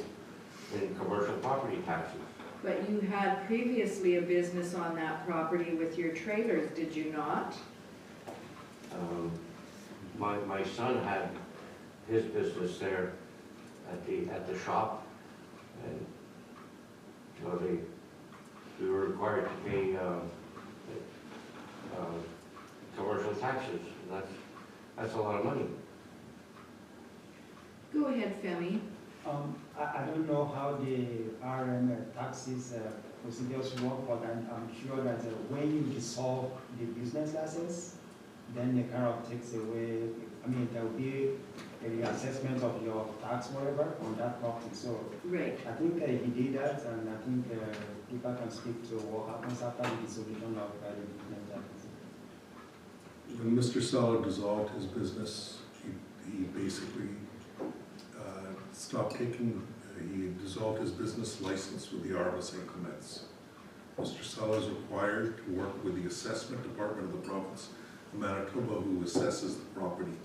property taxes. But you had previously a business on that property with your trailers, did you not? My son had his business there at the shop, and so we were required to pay commercial taxes, and that's a lot of money. Go ahead, Femi. I don't know how the RM taxes procedures work, but I'm sure that when you dissolve the business license, then it kind of takes away, I mean, there will be a reassessment of your tax, whatever, on that property. So Right. I think he did that, and I think people can speak to what happens after the dissolution of the business license. When Mr. Sala dissolved his business, he basically he dissolved his business license with the Arma St. Clements. Mr. Sala is required to work with the assessment department of the province of Manitoba, who assesses the property.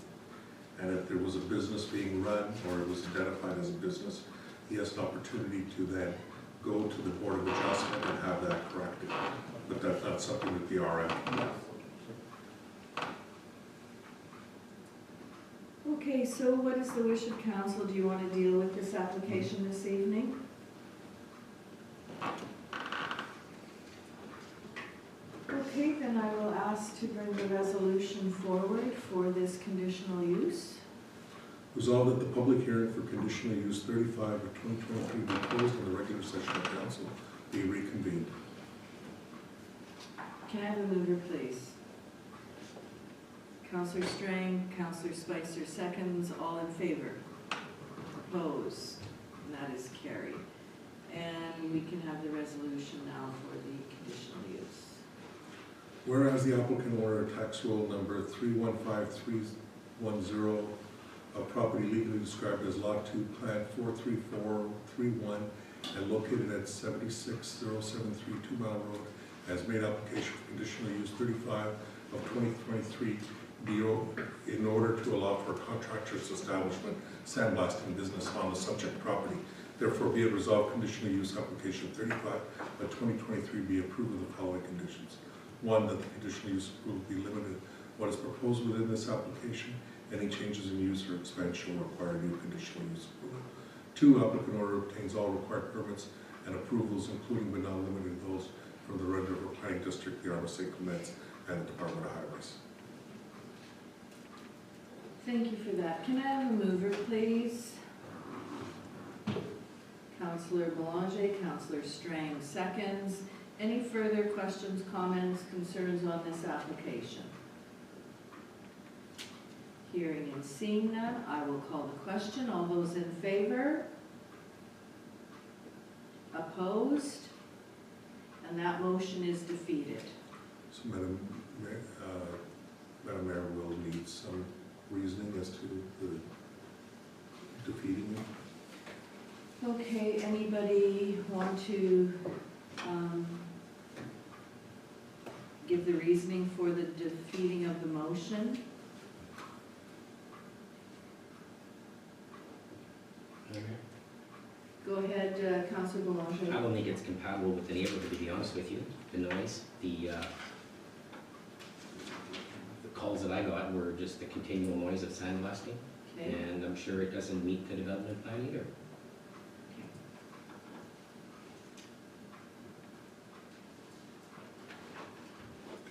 And if there was a business being run or it was identified as a business, he has an opportunity to then go to the Board of Adjustment and have that corrected. But that's not something that the RM. Okay, so what is the wish of council? Do you want to deal with this application this evening? Okay, then I will ask to bring the resolution forward for this conditional use. Resolved that the public hearing for conditional use 35 of 2023 be closed and the regular session of council be reconvened. Can I have a mover, please? Councillor Strang, Councillor Spicer seconds, all in favor? Opposed? And that is carried. And we can have the resolution now for the conditional use. Whereas the applicant order tax roll number 315310 of property legally described as Lot 2, Plat 43431 and located at 76073 2 Mile Road has made application for conditional use 35 of 2023 in order to allow for a contractor's establishment sandblasting business on the subject property. Therefore, be it resolved, conditional use application 35 of 2023 be approved with the following conditions. 1, that the conditional use approval be limited. What is proposed within this application, any changes in use or expansion will require new conditional use approval. 2, applicant order obtains all required permits and approvals, including but not limited to those from the Red River Planning District, the Arma St. Clements, and the Department of Highways. Thank you for that. Can I have a mover, please? Councillor Belanger, Councillor Strang seconds. Any further questions, comments, concerns on this application? Hearing and seeing none, I will call the question. All those in favor? Opposed? And that motion is defeated. So Madam Mayor will need some reasoning as to the defeating it. Okay, anybody want to give the reasoning for the defeating of the motion? Go ahead, Councillor I Belanger. don't think it's compatible with the neighborhood, to be honest with you. The noise, the calls that I got were just the continual noise of sandblasting, Okay. and I'm sure it doesn't meet the development plan either.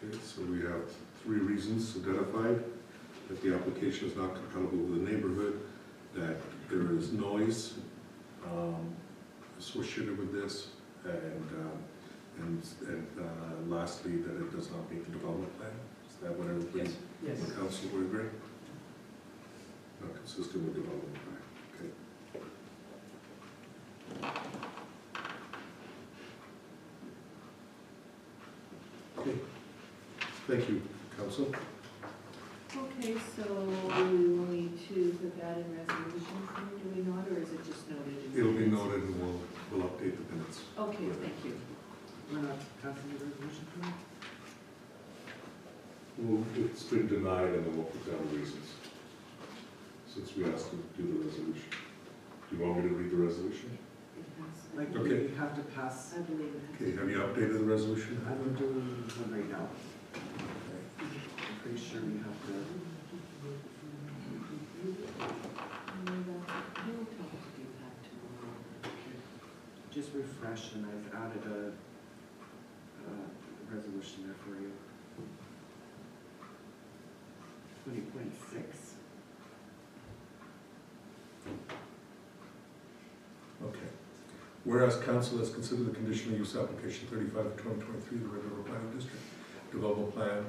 Okay, so we have 3 reasons identified: that the application is not compatible with the neighborhood, that there is noise associated with this, and lastly, that it does not meet the development plan. Is that what everybody Yes. in council would agree? Not consistent with development plan. Okay. Okay. Thank you, council. Okay, so we will need to put that in resolution, do we not, or is it just noted? in the It'll be minutes? noted and we'll update the minutes. Okay, thank you. We're not passing the resolution tonight? Well, it's been denied and then we'll put down the reasons, since we asked them to do the resolution. Do you want me to read the resolution? It has, Like, Okay. we have to pass, I believe it has. Okay, have you updated the resolution? I'm doing one right now. I'm pretty sure we have to, We'll talk to you that tomorrow. just refresh, and I've added a resolution there for you. 20.6. Okay. Whereas council has considered the conditional use application 35 of 2023, the Red River Planning District Development Plan,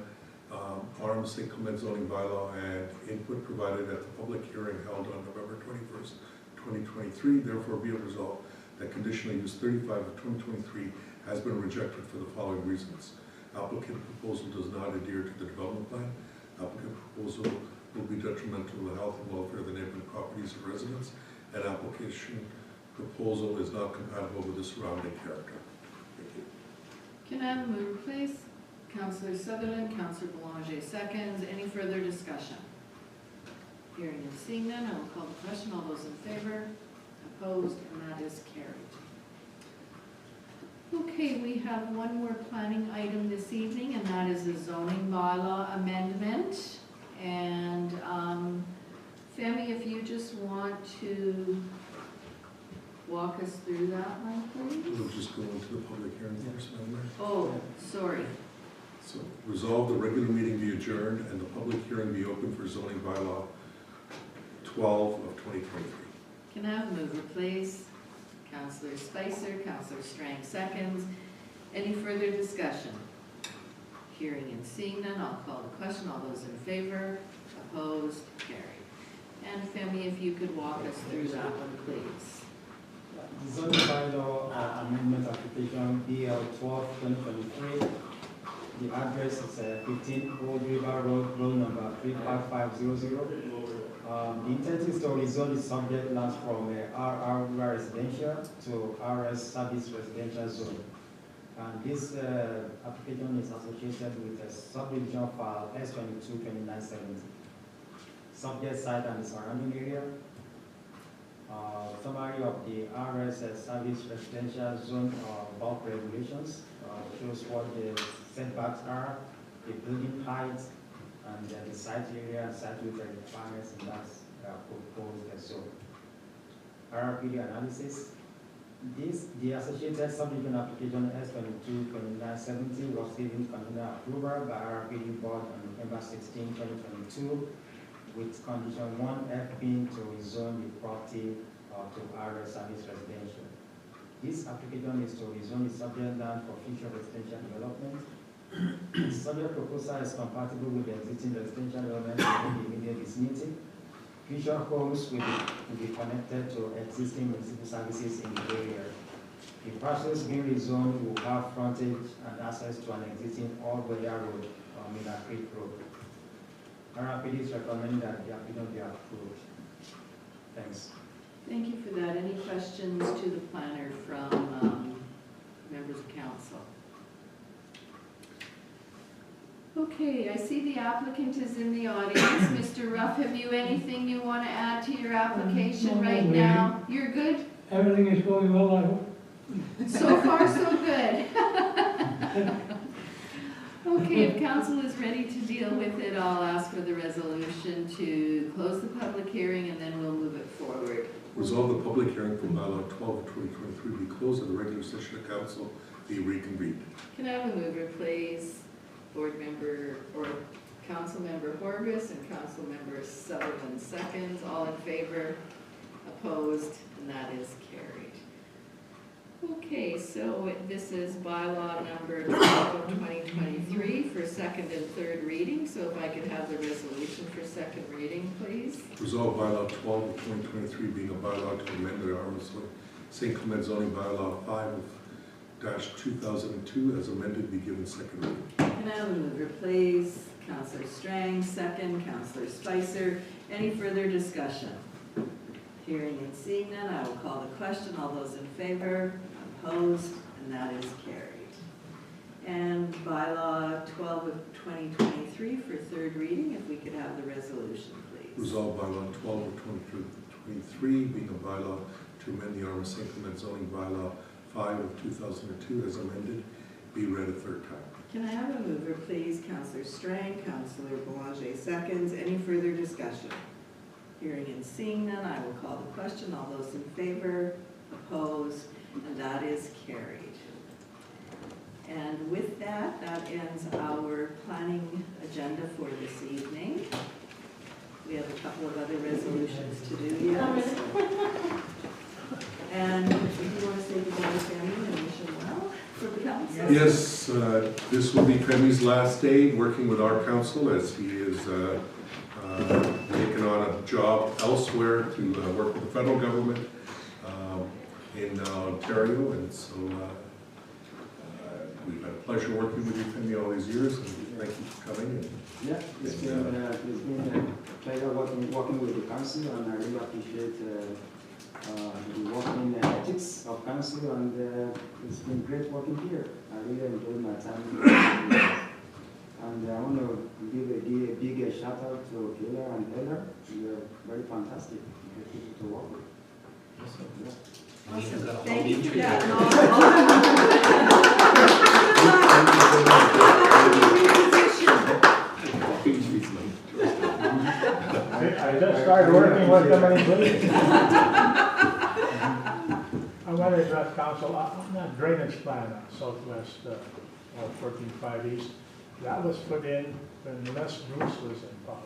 RMC Clement zoning bylaw, and input provided at the public hearing held on November 21st, 2023, therefore be it resolved that conditional use 35 of 2023 has been rejected for the following reasons. Applicant proposal does not adhere to the development plan. Applicant proposal will be detrimental to the health and welfare of the neighboring properties and residents, and application proposal is not compatible with the surrounding character. Thank you. Can I have a mover, please? Councillor Sutherland, Councillor Boulanger seconds. Any further discussion? Hearing and seeing none, I will call the question. All those in favor? Opposed? And that is carried. Okay, we have one more planning item this evening, and that is a zoning bylaw amendment. And Femi, if you just want to walk us through that one, please? We'll just go into the public hearing first, Madam Mayor. Oh, sorry. So resolve the regular meeting be adjourned and the public hearing be open for zoning bylaw 12 of 2023. Can I have a mover, please? Councillor Spicer, Councillor Strang seconds. Any further discussion? Hearing and seeing none, I'll call the question. All those in favor? Opposed? Carried. And Femi, if you could walk us through that one, please. The zoning bylaw amendment application BL 12/2023. The address is 15 Old River Road, road number 35500. The intent is to rezone the subject lands from RR residential to RS service residential zone. And this application is associated with a subdivision file S222970. Subject site and the surrounding area. Summary of the RS service residential zone bulk regulations shows what the setbacks are, the building heights, and the site area and site width requirements, and that's proposed zone. RRPD analysis. The associated subdivision application S222970 was given conditional approval by RRPD board on November 16, 2022, with condition 1F being to rezone the property to RS service residential. This application is to rezone the subject land for future residential development. The subject proposal is compatible with the existing residential development in the immediate vicinity. Future homes will be connected to existing municipal services in the area. The parcels being rezoned will have frontage and access to an existing all-weather road on Miller Creek Road. RRPD is recommending that the application be approved. Thanks. Thank you for that. Any questions to the planner from members of council? Okay, I see the applicant is in the audience. Mr. Ruff, have you anything you want to add to your application right now? You're good? Everything is going well, I hope. So far, so good. Okay, if council is ready to deal with it, I'll ask for the resolution to close the public hearing and then we'll move it forward. Resolve the public hearing for bylaw 12 of 2023 be closed and the regular session of council be reconvened. Can I have a mover, please? Board member or council member Horgus and council member Sutherland seconds. All in favor? Opposed? And that is carried. Okay, so this is bylaw number 12 of 2023 for second and third reading. So if I could have the resolution for second reading, please. Resolve bylaw 12 of 2023 being a bylaw to amend the RMC St. Clement zoning bylaw 5 of 2002 as amended be given second reading. Can I have a mover, please? Counselor Strang, second. Counselor Spicer. Any further discussion? Hearing and seeing none, I will call the question. All those in favor? Opposed? And that is carried. And bylaw 12 of 2023 for third reading, if we could have the resolution, please. Resolved by law 12 of 2023, being a bylaw to amend the Arm of St. Clement zoning bylaw 5 of 2002 as amended, be read a third time. Can I have a mover, please? Counselor Strang, Counselor Boulanger seconds. Any further discussion? Hearing and seeing none, I will call the question. All those in favor? Opposed? And that is carried. And with that, that ends our planning agenda for this evening. We have a couple of other resolutions to do yet. And if you want to say goodbye to Sammy and wish him well for the council? Yes, this will be Femi's last day working with our council as he is taken on a job elsewhere to work with the federal government in Ontario, and so we've had a pleasure working with you, Femi, all these years, and thank you for coming. And, Yeah, it's been a pleasure working with the council, and I really appreciate the working ethics of council, and it's been great working here. I really enjoyed my time. And I want to give a big shout out to Kayla and Heather. You're very fantastic people to work with. Yeah. Awesome. Thank you for that. I just started working with them and including. I want to address council on that drainage plan on Southwest 14.5 East. That was put in when Les Bruce was in power,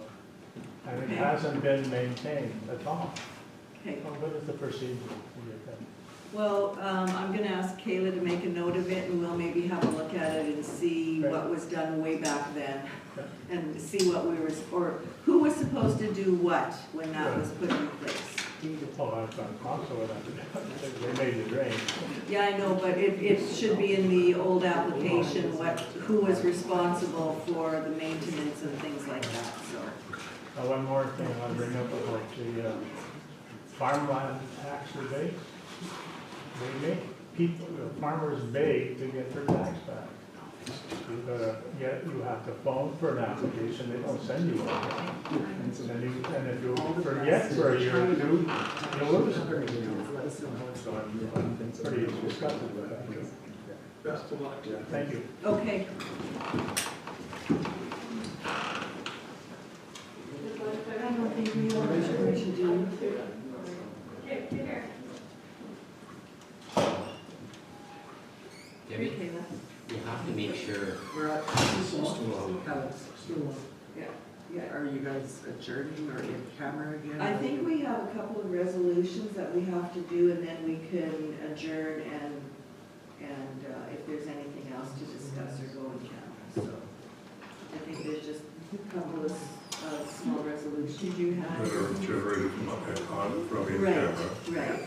and it hasn't been maintained at all. Okay. So what is the procedure to get that? Well, I'm going to ask Kayla to make a note of it, and we'll maybe have a look at it and see what was done way back then, and see what we were, or who was supposed to do what when that was put in place. Oh, I've got council with that. They made the drain. Yeah, I know, but it should be in the old application, who was responsible for the maintenance and things like that, so. One more thing I'll bring up about the farmland tax rebate. They make people, farmers beg to get their tax back. You have to phone for an application, they don't send you one. And if you forget for a year or two, you'll lose it. So I'm pretty disgusted with that. Best of luck. Thank you. Okay. I don't think we know what we should do. Debbie, Kayla. you have to make sure. We're at Yeah. Are you guys adjourning or in camera again? I think we have a couple of resolutions that we have to do, and then we can adjourn and if there's anything else to discuss or go in camera. So I think there's just a couple of small resolutions you that have. are generated from in Right, camera. right.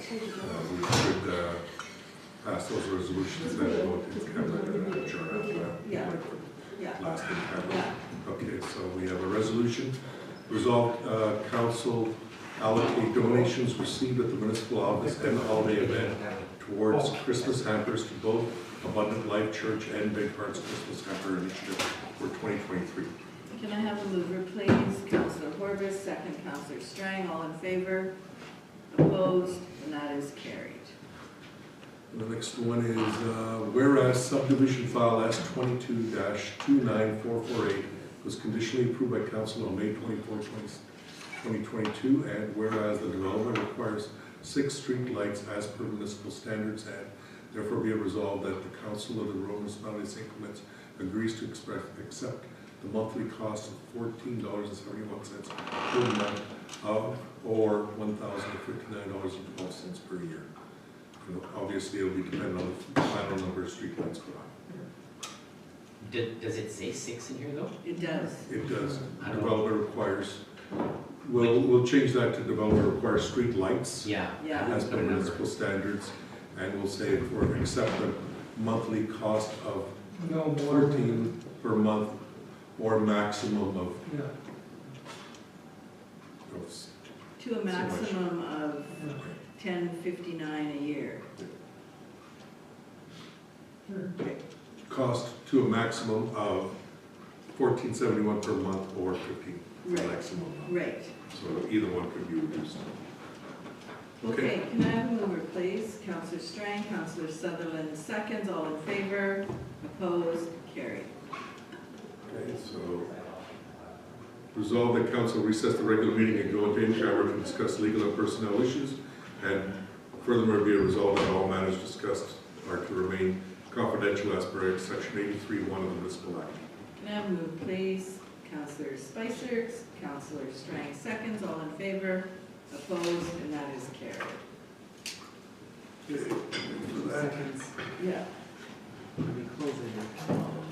We should pass those resolutions that go to camera and adjourn after that. Yeah, yeah. Last in camera. Yeah. Okay, so we have a resolution. Resolved, council allocate donations received at the municipal office and holiday event towards Christmas hampers to both Abundant Life Church and Big Hearts Christmas Hamper Initiative for 2023. Can I have a mover, please? Councillor Horvis, second Councillor Strang, all in favor? Opposed? And that is carried. The next one is, whereas subdivision file S22-29448 was conditionally approved by council on May 24, 2022, and whereas the developer requires 6 street lights as per municipal standards, and therefore be it resolved that the council of the Rural Municipality of St. Clements agrees to accept the monthly cost of $14.71 per month or $1,059.12 per year. Obviously, it'll be dependent on the final number of streetlights put on. Does it say 6 in here though? It does. It does. Developer requires, we'll change that to developer requires street lights Yeah. Yeah. as per municipal standards, and we'll say for accept the monthly cost of No more. 14 per month or maximum of, Yeah, To a maximum of yeah. $10.59 a year. cost to a maximum of $14.71 per month or 15 Right. maximum. Right. So either one could be reduced. Okay, can I have a mover, please? Counselor Strang, Counselor Sutherland seconds, all in favor, opposed, carried. Okay, so resolve that council recess the regular meeting and go into in-camera to discuss legal and personnel issues, and furthermore be resolved that all matters discussed are to remain confidential as per section 83(1) of the Municipal Act. Can I have a move, please? Counselor Spicer, Counselor Strang seconds, all in favor, opposed, and that is carried. Okay, for that, Yeah. Let me close it.